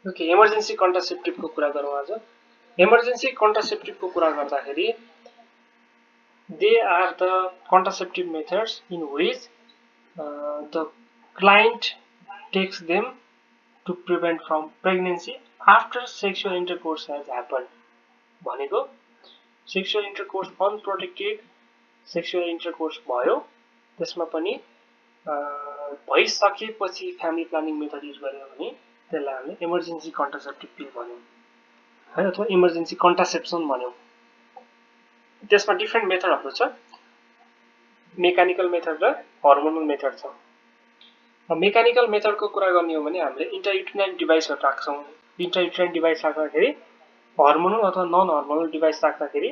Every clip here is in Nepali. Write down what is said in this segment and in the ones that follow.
ओके, इमर्जेन्सी कन्ट्रासेप्टिभको कुरा गरौँ आज। इमर्जेन्सी कन्ट्रासेप्टिभको कुरा गर्दाखेरि they are the contraceptive methods in which the client takes them to prevent from pregnancy after sexual intercourse has happened. भनेको sexual intercourse unprotected sexual intercourse भयो, त्यसमा पनि भइसकेपछि फ्यामिली प्लानिङ मेथड युज गर्यो भने त्यसलाई हामीले इमर्जेन्सी कन्ट्रासेप्टिभ पिल भन्यौं है, अथवा इमर्जेन्सी कन्ट्रासेप्सन भन्यौं। त्यसमा डिफ्रेन्ट मेथडहरु छ, मेकानिकल मेथड र हर्मोनल मेथड छ। मेकानिकल मेथडको कुरा गर्ने हो भने हामीले इन्ट्रायुटेराइन डिभाइसहरु राख्छौं। इन्ट्रायुटेराइन डिभाइस राख्दाखेरि हर्मोनल अथवा नन हर्मोनल डिभाइस राख्दाखेरि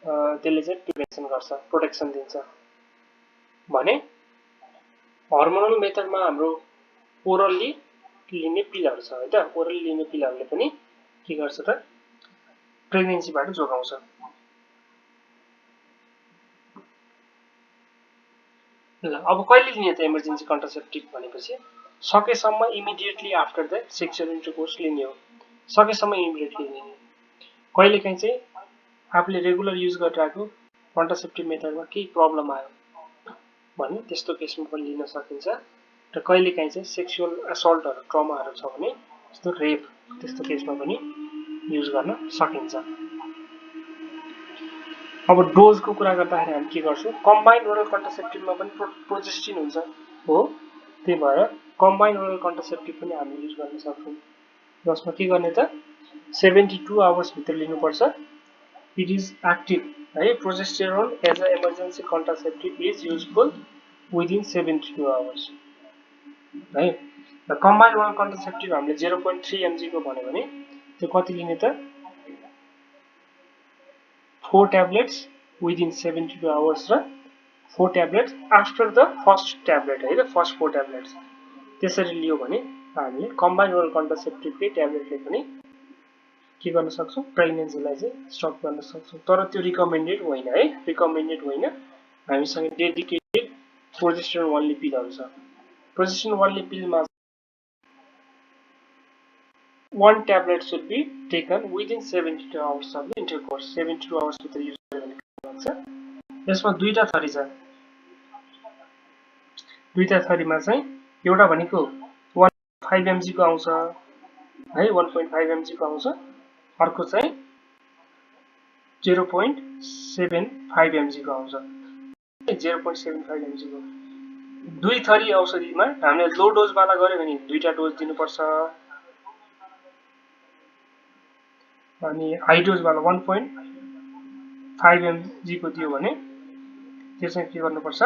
त्यसले चाहिँ प्रिभेन्सन गर्छ, प्रोटेक्सन दिन्छ। भने हर्मोनल मेथडमा हाम्रो ओरली लिने पिलहरु छ है त, ओरली लिने पिलहरुले पनि के गर्छ त प्रेग्नेन्सीबाट जोगाउँछ। ल अब कहिले लिने त इमर्जेन्सी कन्ट्रासेप्टिभ भनेपछि सकेसम्म immediately after the sexual intercourse लिने हो, सकेसम्म इमिडिएटली लिने। कहिलेकाहीँ चाहिँ आफूले रेगुलर युज गरिरहेको कन्ट्रासेप्टिभ मेथडमा केही प्रब्लम आयो भने त्यस्तो केसमा पनि लिन सकिन्छ। र कहिलेकाहीँ चाहिँ सेक्सुअल असल्टहरु ट्रमाहरु छ भने जस्तो रेप त्यस्तो केसमा पनि युज गर्न सकिन्छ। अब डोजको कुरा गर्दाखेरि हामी के गर्छौं, कम्बाइन्ड ओरल कन्ट्रासेप्टिभमा पनि प्रोजेस्टिन हुन्छ हो, त्यही भएर कम्बाइन्ड ओरल कन्ट्रासेप्टिभ पनि हामी युज गर्न सक्छौं। जसमा के गर्ने त 72 आवर्स भित्र लिनुपर्छ। इट इज एक्टिभ है, progesterone as a emergency contraceptive is useful within 72 hours है। र कम्बाइन्ड ओरल कन्ट्रासेप्टिभ हामीले 0.3 mg को भन्यो भने त्यो कति लिने त 4 ट्याब्लेट्स विदिन 72 आवर्स र 4 tablets after the first tablet है, फर्स्ट 4 ट्याब्लेट्स त्यसरी लियो भने हामीले कम्बाइन्ड ओरल कन्ट्रासेप्टिभकै ट्याब्लेटले पनि के गर्न सक्छौं, प्रेग्नेन्सीलाई चाहिँ स्टप गर्न सक्छौं। तर त्यो रिकमेन्डेड होइन है, रिकमेन्डेड होइन। हामीसँग डेडिकेटेड प्रोजेस्टेरोन ओन्ली पिलहरु छ। प्रोजेस्टेरोन ओन्ली पिलमा 1 tablet should be taken within 72 hours of the intercourse. 72 hours भित्र युज गर्यो भने हुन्छ। यसमा दुईटा थरी छ। दुईटा थरीमा चाहिँ एउटा भनेको 1.5 mg को आउँछ है, 1.5 mg को आउँछ। अर्को चाहिँ 0.75 mg को आउँछ। 0.75 mg को दुई थरी औषधिमा हामीले लो डोज वाला गर्यो भने दुईटा डोज दिनुपर्छ, अनि हाई डोज वाला 1.5 mg को दियो भने त्यो चाहिँ के गर्नुपर्छ,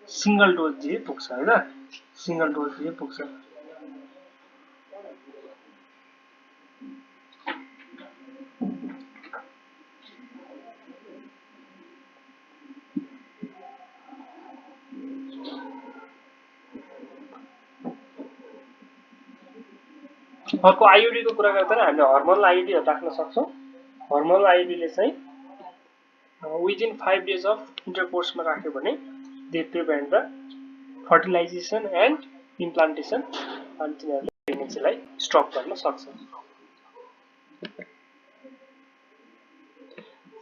सिंगल डोज दिए पुग्छ है त, सिंगल डोज दिए पुग्छ। अर्को आईयुडी को कुरा गर्दा हामीले हर्मोनल आईयुडी राख्न सक्छौं। हर्मोनल आईयुडी ले चाहिँ विदिन 5 डेज अफ इन्टरकोर्समा राख्यो भने they prevent the fertilisation and implantation, अनि तिनीहरुले प्रेग्नेन्सीलाई स्टप गर्न सक्छ।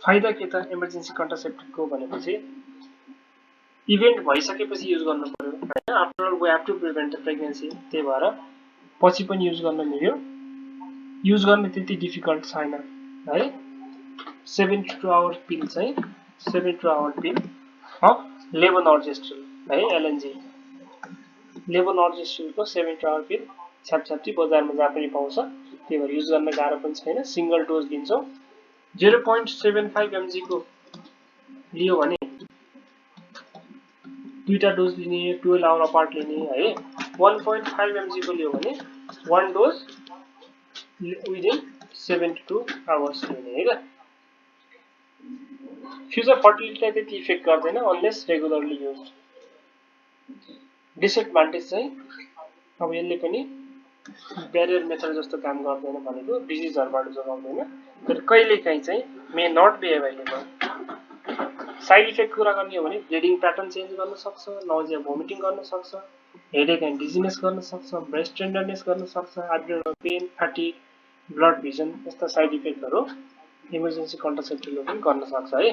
फाइदा के त इमर्जेन्सी कन्ट्रासेप्टिभको भनेपछि इभेन्ट भइसकेपछि युज गर्नु पर्यो हैन। After all we have to prevent the pregnancy, त्यही भएर पछि पनि युज गर्न मिल्यो। युज गर्न त्यति डिफिकल्ट छैन है। 72 आवर पिल चाहिँ 72 आवर पिल अफ लेभोनर्जेस्ट्रिल है, एलएनजी। लेभोनर्जेस्ट्रिलको 72 आवर पिल छ्यापछ्याप्ती बजारमा जहाँ पनि पाउँछ, त्यही भएर युज गर्न गाह्रो पनि छैन। Single dose दिन्छौं। 0.75 mg को लियो भने दुईटा डोज लिने, 12 आवर अपार्ट लिने है। 1.5 mg को लियो भने 1 डोज विदिन 72 आवर्स लिने है त। फ्युचर फर्टिलिटीलाई त्यति इफेक्ट गर्दैन अनलेस रेगुलरली युज्ड। डिसएडभान्टेज चाहिँ अब यसले पनि ब्यारियर मेथड जस्तो काम गर्दैन, भनेको डिजिजहरुबाट जोगाउँदैन, तर कहिलेकाहीँ चाहिँ may not be available. Side effect कुरा गर्ने हो भने ब्लिडिङ प्याटर्न चेन्ज गर्न सक्छ, नोजिया भोमिटिङ गर्न सक्छ, हेडेक एन्ड डिजिनेस गर्न सक्छ, ब्रेस्ट टेन्डरनेस गर्न सक्छ, abdominal pain, fatigue, blood vision यस्ता साइड इफेक्टहरू इमर्जेन्सी कन्ट्रासेप्टिभले पनि गर्न सक्छ है।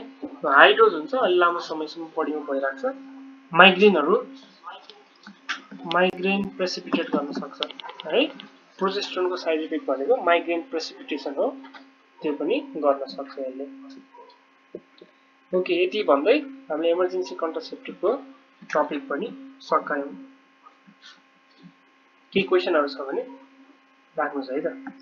हाई डोज हुन्छ, अलि लामो समयसम्म बडीमा भइराख्छ। माइग्रेन प्रेसिपिटेट गर्न सक्छ है। प्रोजेस्टेरोनको साइड इफेक्ट भनेको माइग्रेन प्रेसिपिटेसन हो, त्यो पनि गर्न सक्छ यसले। ओके, यति भन्दै हामीले इमर्जेन्सी कन्ट्रासेप्टिभको टपिक पनि सकायौँ। के क्वेसनहरू छ भने राख्नुहोस् है त।